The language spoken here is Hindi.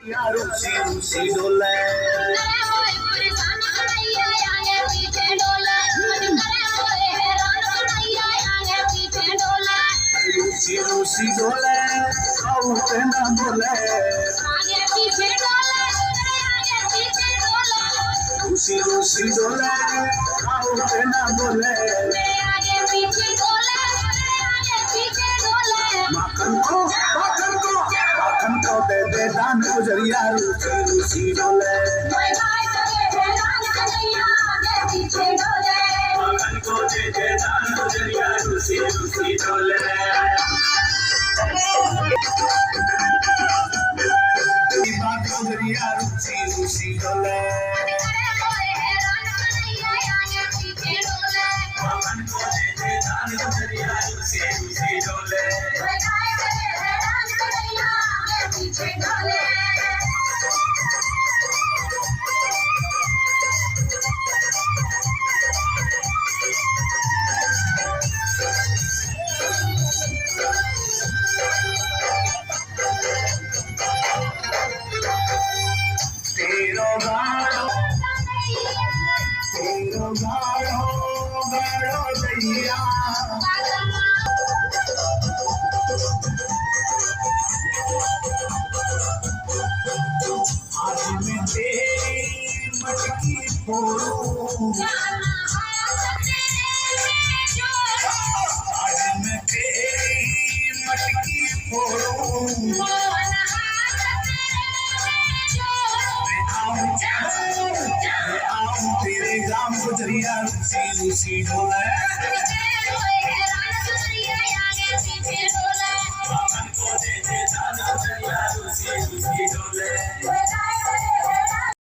यार रूसी डोले रूसी डोले आउट ना बोले रूसी डोले आउट ना बोले माखन को दे दे दान गुजरिया रूसी डोले माखन को दे दे दान गुजरिया रूसी डोले बात गुजरिया रूसी डोले माखन को दे दे दान गुजरिया रूसी डोले तेरो गाड़ो दैया आज मैं तेरी मटकी फोड़ूं आज मैं तेरी मटकी फोड़ूं तेरे गांव गुजरिया रूसी डोले